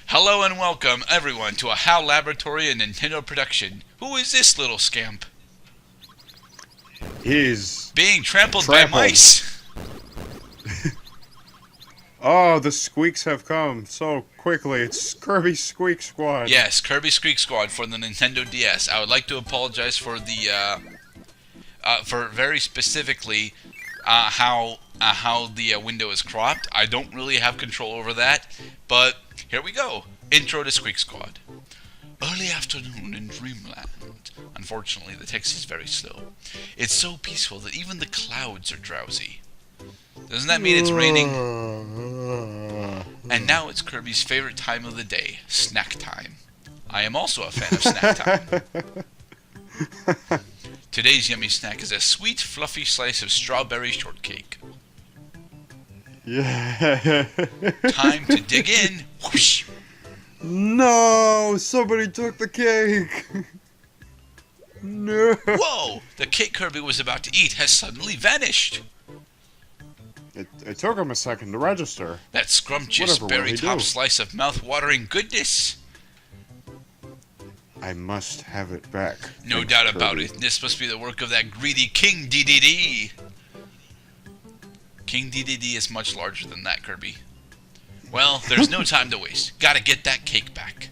Hello and welcome, everyone, to a HAL Laboratory and Nintendo production. Who is this little scamp? He's Being trampled by mice. Oh, the Squeaks have come so quickly. It's Kirby Squeak Squad. Yes, Kirby Squeak Squad for the Nintendo DS. I would like to apologize for for very specifically how the window is cropped. I don't really have control over that, but here we go. Intro to Squeak Squad. Early afternoon in Dreamland. Unfortunately, the text is very slow. It's so peaceful that even the clouds are drowsy. Doesn't that mean it's raining? And now it's Kirby's favorite time of the day, snack time. I am also a fan of snack time. Today's yummy snack is a sweet, fluffy slice of strawberry shortcake. Yeah. Time to dig in. Whoosh. No! Somebody took the cake! No! Whoa! The cake Kirby was about to eat has suddenly vanished. It took him a second to register. That scrumptious berry-top slice of mouth-watering goodness. I must have it back. No doubt about it. This must be the work of that greedy King DDD. King DDD is much larger than that, Kirby. Well, there's no time to waste. Gotta get that cake back.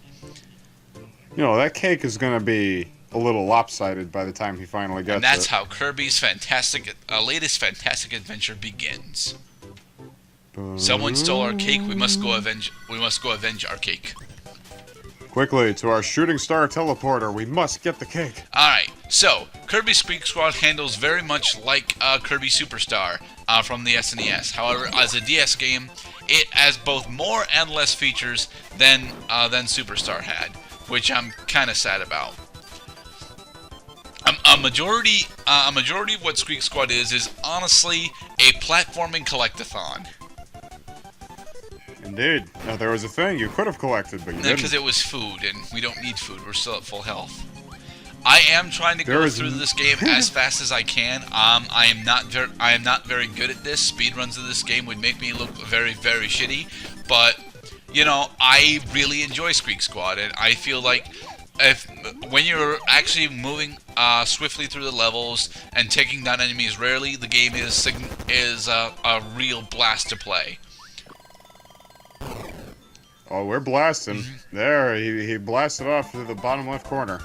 You know, that cake is gonna be a little lopsided by the time he finally gets it. And that's how Kirby's latest fantastic adventure begins. Someone stole our cake. We must go avenge our cake. Quickly, to our shooting star teleporter. We must get the cake. Alright, so, Kirby Squeak Squad handles very much like Kirby Superstar from the SNES. However, as a DS game, it has both more and less features than Superstar had, which I'm kind of sad about. A majority of what Squeak Squad is honestly a platforming collectathon. Indeed. Now, there was a thing you could have collected, but you didn't. Because it was food, and we don't need food. We're still at full health. I am trying to go through this game as fast as I can. I am not very good at this. Speedruns of this game would make me look very, very shitty. But you know, I really enjoy Squeak Squad, and I feel like when you're actually moving swiftly through the levels and taking down enemies rarely, the game is a real blast to play. Oh, we're blasting. There, he blasted off to the bottom left corner.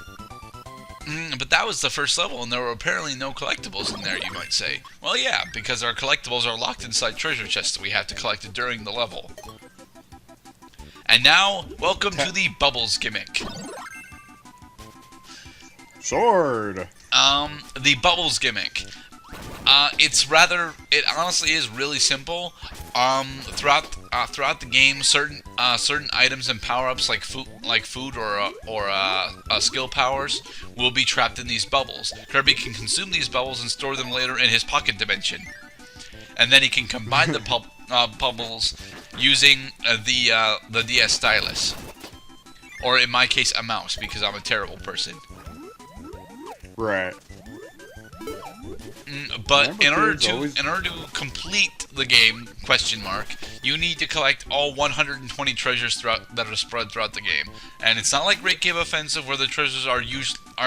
But that was the first level, and there were apparently no collectibles in there, you might say. Well, yeah, because our collectibles are locked inside treasure chests that we have to collect during the level. And now, welcome to the Bubbles gimmick. Sword! The Bubbles gimmick. It honestly is really simple. Throughout the game, certain items and power-ups like food or skill powers will be trapped in these bubbles. Kirby can consume these bubbles and store them later in his pocket dimension, and then he can combine the bubbles using the DS stylus, or in my case, a mouse, because I'm a terrible person. Right. But in order to complete the game, you need to collect all 120 treasures that are spread throughout the game. And it's not like Great Cave Offensive, where the treasures are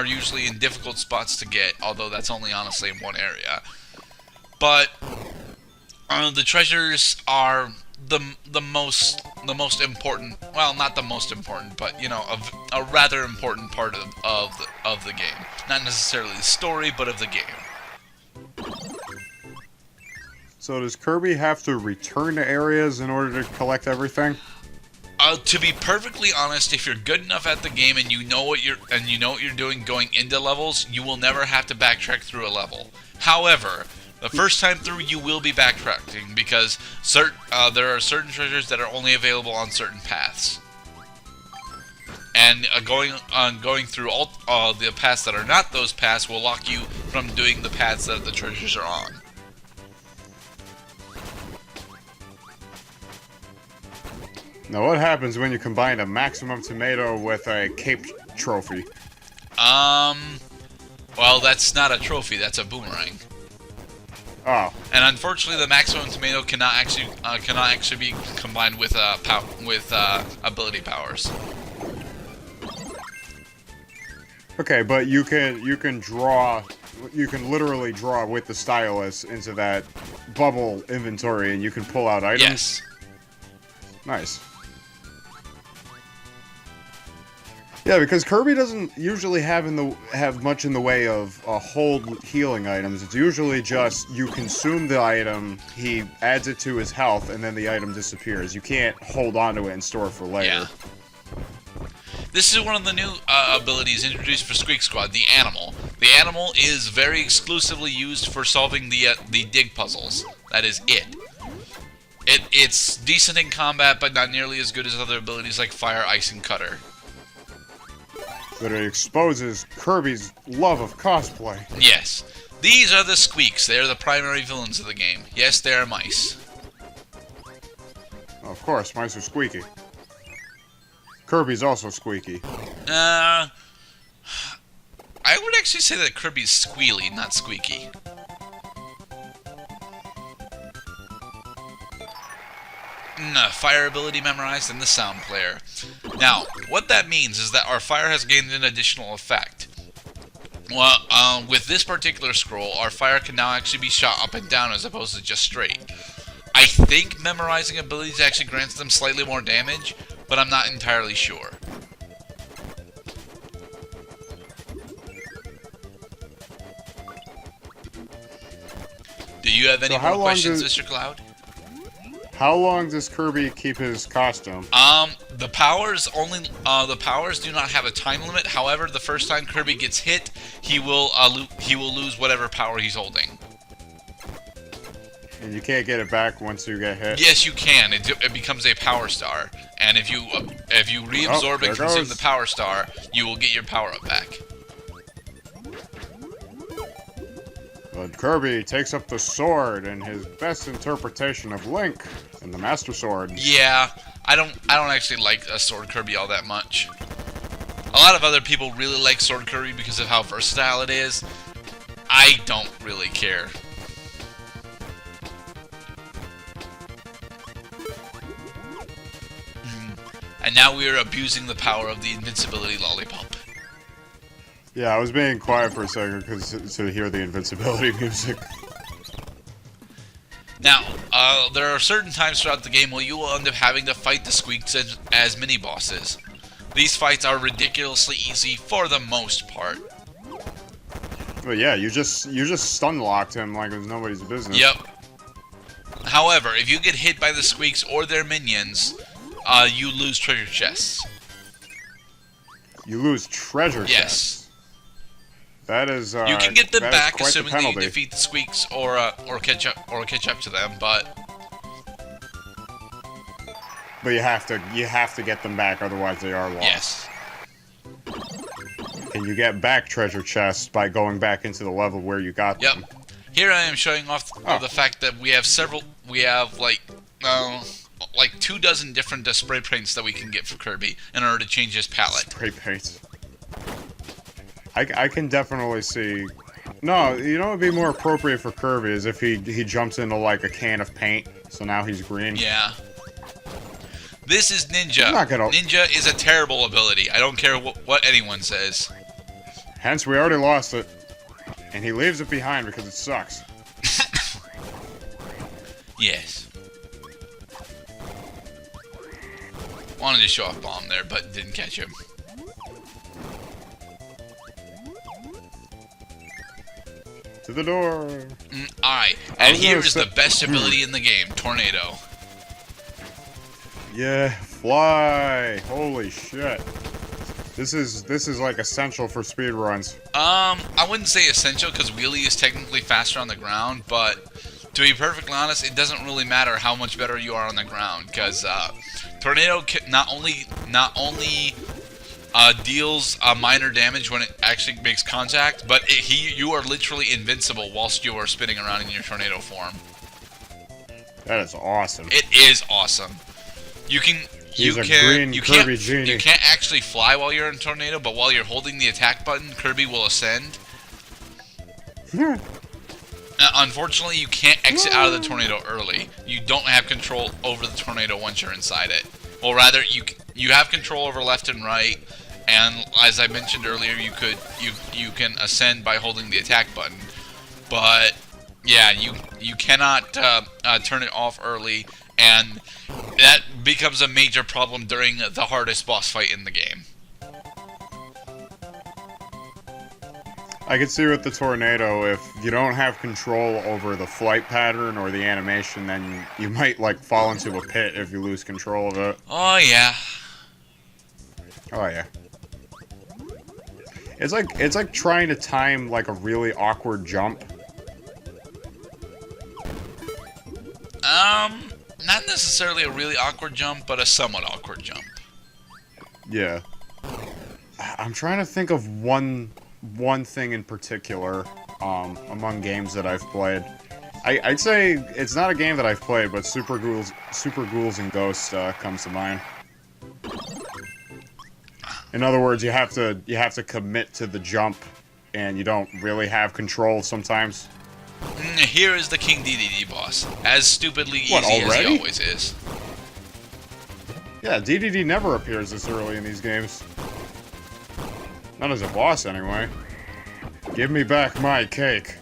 usually in difficult spots to get, although that's only honestly in one area. But the treasures are the most important. Well, not the most important, but you know, a rather important part of the game. Not necessarily the story, but of the game. So does Kirby have to return to areas in order to collect everything? To be perfectly honest, if you're good enough at the game and you know what you're doing going into levels, you will never have to backtrack through a level. However, the first time through you will be backtracking because there are certain treasures that are only available on certain paths. And going through all the paths that are not those paths will lock you from doing the paths that the treasures are on. Now, what happens when you combine a maximum tomato with a cape trophy? Well, that's not a trophy, that's a boomerang. Oh. And unfortunately, the maximum tomato cannot actually be combined with ability powers. Okay, but you can draw. You can literally draw with the stylus into that bubble inventory, and you can pull out items. Yes. Nice. Yeah, because Kirby doesn't usually have much in the way of hold healing items. It's usually just you consume the item, he adds it to his health, and then the item disappears. You can't hold on to it and store it for later. Yeah. This is one of the new abilities introduced for Squeak Squad, the Animal. The Animal is very exclusively used for solving the dig puzzles. That is it. It's decent in combat, but not nearly as good as other abilities like Fire, Ice, and Cutter. But it exposes Kirby's love of cosplay. Yes. These are the Squeaks. They are the primary villains of the game. Yes, they are mice. Of course, mice are squeaky. Kirby's also squeaky. I would actually say that Kirby's squealy, not squeaky. Fire ability memorized and the sound player. Now, what that means is that our fire has gained an additional effect. Well, with this particular scroll, our fire can now actually be shot up and down as opposed to just straight. I think memorizing abilities actually grants them slightly more damage, but I'm not entirely sure. Do you have any more questions, Mr. Cloud? How long does Kirby keep his costume? The powers do not have a time limit. However, the first time Kirby gets hit, he will lose whatever power he's holding. And you can't get it back once you get hit? Yes, you can. It becomes a power star. And if you reabsorb and consume the power star, you will get your power up back. But Kirby takes up the sword in his best interpretation of Link and the Master Sword. Yeah, I don't actually like a Sword Kirby all that much. A lot of other people really like Sword Kirby because of how versatile it is. I don't really care. And now we are abusing the power of the invincibility lollipop. Yeah, I was being quiet for a second because to hear the invincibility music. Now, there are certain times throughout the game where you will end up having to fight the Squeaks as mini-bosses. These fights are ridiculously easy for the most part. But yeah, you just stun-locked him like it was nobody's business. Yep. However, if you get hit by the Squeaks or their minions, you lose treasure chests. You lose treasure chests? Yes. That is, you can get them back, assuming that you defeat the Squeaks or catch up to them, but you have to get them back, otherwise they are lost. Yes. And you get back treasure chests by going back into the level where you got them. Yep. Here I am showing off the fact that we have like 24 different spray paints that we can get for Kirby in order to change his palette. Spray paints. I can definitely see. No, you know what would be more appropriate for Kirby is if he jumps into like a can of paint, so now he's green. Yeah. This is Ninja. I'm not gonna... Ninja is a terrible ability. I don't care what anyone says. Hence, we already lost it. And he leaves it behind because it sucks. Yes. Wanted to show off Bomb there, but didn't catch him. To the door. Alright, and here is the best ability in the game, Tornado. Yeah, fly. Holy shit. This is like essential for speedruns. I wouldn't say essential because wheelie is technically faster on the ground, but to be perfectly honest, it doesn't really matter how much better you are on the ground because Tornado not only deals minor damage when it actually makes contact, but you are literally invincible whilst you are spinning around in your tornado form. That is awesome. It is awesome. You can't actually fly while you're in tornado, but while you're holding the attack button, Kirby will ascend. Unfortunately, you can't exit out of the tornado early. You don't have control over the tornado once you're inside it. Well, rather, you have control over left and right, and as I mentioned earlier, you can ascend by holding the attack button. But yeah, you cannot turn it off early, and that becomes a major problem during the hardest boss fight in the game. I can see with the tornado, if you don't have control over the flight pattern or the animation, then you might, like, fall into a pit if you lose control of it. Oh, yeah. Oh, yeah. It's like trying to time, like, a really awkward jump. Not necessarily a really awkward jump, but a somewhat awkward jump. Yeah. I'm trying to think of one thing in particular among games that I've played. I'd say it's not a game that I've played, but Super Ghouls and Ghosts comes to mind. In other words, you have to commit to the jump, and you don't really have control sometimes. Here is the King DDD boss, as stupidly easy as he always is. Yeah, DDD never appears this early in these games. Not as a boss, anyway. Give me back my cake.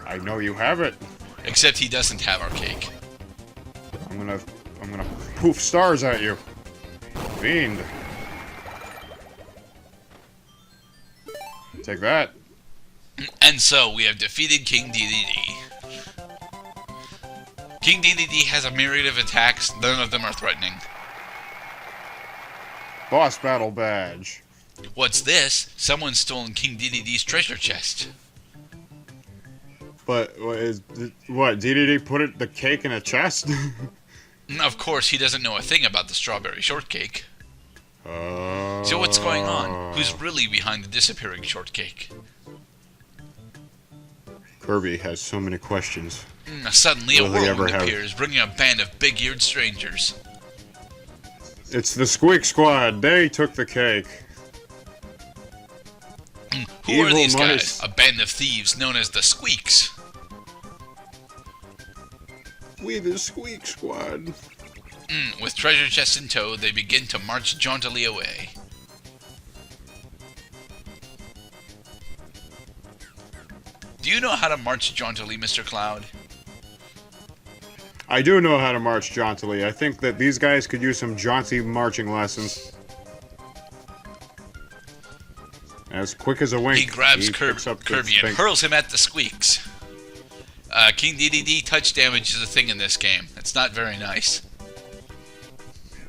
I know you have it. Except he doesn't have our cake. I'm gonna poof stars at you. Fiend. Take that. And so, we have defeated King DDD. King DDD has a myriad of attacks, none of them are threatening. Boss battle badge. What's this? Someone's stolen King DDD's treasure chest. But what? DDD put the cake in a chest? Of course, he doesn't know a thing about the strawberry shortcake. So what's going on? Who's really behind the disappearing shortcake? Kirby has so many questions. Suddenly, a whirlwind appears, bringing a band of big-eared strangers. It's the Squeak Squad. They took the cake. Who are these guys? A band of thieves known as the Squeaks. We the Squeak Squad. With treasure chests in tow, they begin to march jauntily away. Do you know how to march jauntily, Mr. Cloud? I do know how to march jauntily. I think that these guys could use some jaunty marching lessons. As quick as a wink, he grabs Kirby and hurls him at the Squeaks. King DDD touch damage is a thing in this game. It's not very nice.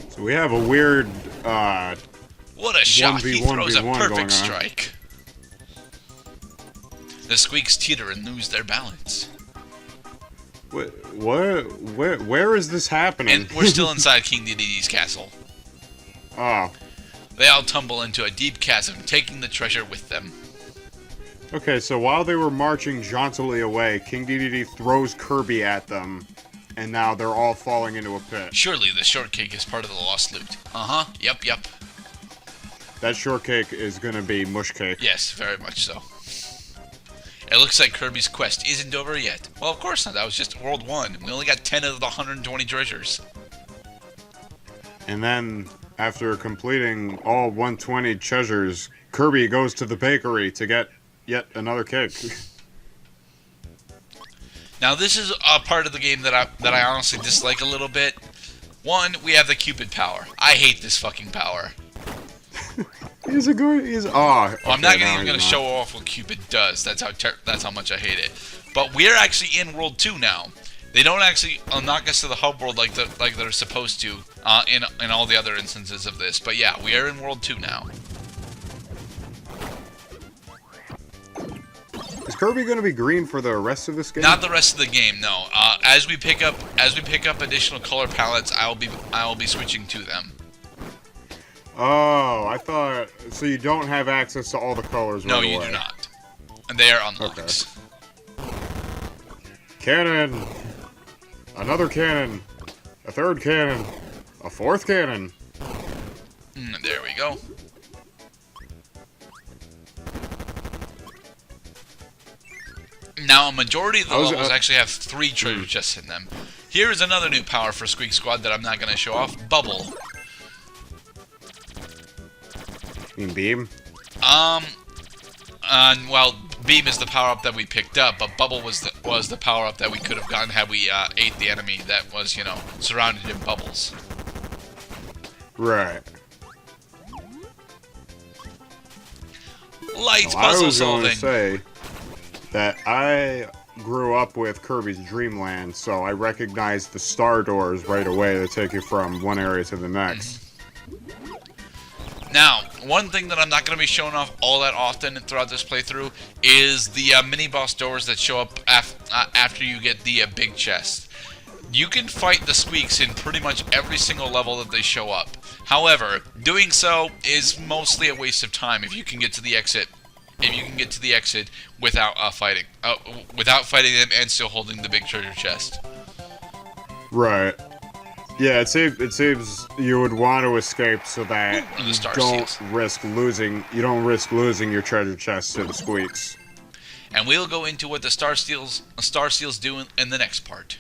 So we have a weird, what a shot! He throws a 1v1 perfect strike. The Squeaks teeter and lose their balance. Where is this happening? And we're still inside King DDD's castle. Oh. They all tumble into a deep chasm, taking the treasure with them. Okay, so while they were marching jauntily away, King DDD throws Kirby at them, and now they're all falling into a pit. Surely the shortcake is part of the lost loot. Uh-huh, yep. That shortcake is gonna be mush cake. Yes, very much so. It looks like Kirby's quest isn't over yet. Well, of course not, that was just World 1. We only got 10 of the 120 treasures. And then, after completing all 120 treasures, Kirby goes to the bakery to get yet another cake. Now, this is a part of the game that I honestly dislike a little bit. One, we have the Cupid power. I hate this fucking power. I'm not even going to show off what Cupid does. That's how much I hate it. But we're actually in World 2 now. They don't actually knock us to the hub world like they're supposed to in all the other instances of this. But yeah, we are in World 2 now. Is Kirby going to be green for the rest of this game? Not the rest of the game, no. As we pick up additional color palettes, I will be switching to them. Oh, I thought so. You don't have access to all the colors. No, you do not. And they are unlocked. Okay. Cannon. Another cannon. A third cannon. A fourth cannon. There we go. Now, a majority of the levels actually have 3 treasure chests in them. Here is another new power for Squeak Squad that I'm not going to show off. Bubble. You mean beam? Well, beam is the power-up that we picked up, but bubble was the power-up that we could have gotten had we ate the enemy that was, you know, surrounded in bubbles. Right. Lights well, puzzle I was solving. going to say that I grew up with Kirby's Dream Land, so I recognized the star doors right away that take you from one area to the next. Now, one thing that I'm not going to be showing off all that often throughout this playthrough is the mini-boss doors that show up after you get the big chest. You can fight the Squeaks in pretty much every single level that they show up. However, doing so is mostly a waste of time if you can get to the exit. If you can get to the exit without fighting them and still holding the big treasure chest. Right. Yeah, it seems you would want to escape so that you don't risk losing your treasure chest to the Squeaks. And we'll go into what the Star Seals do in the next part.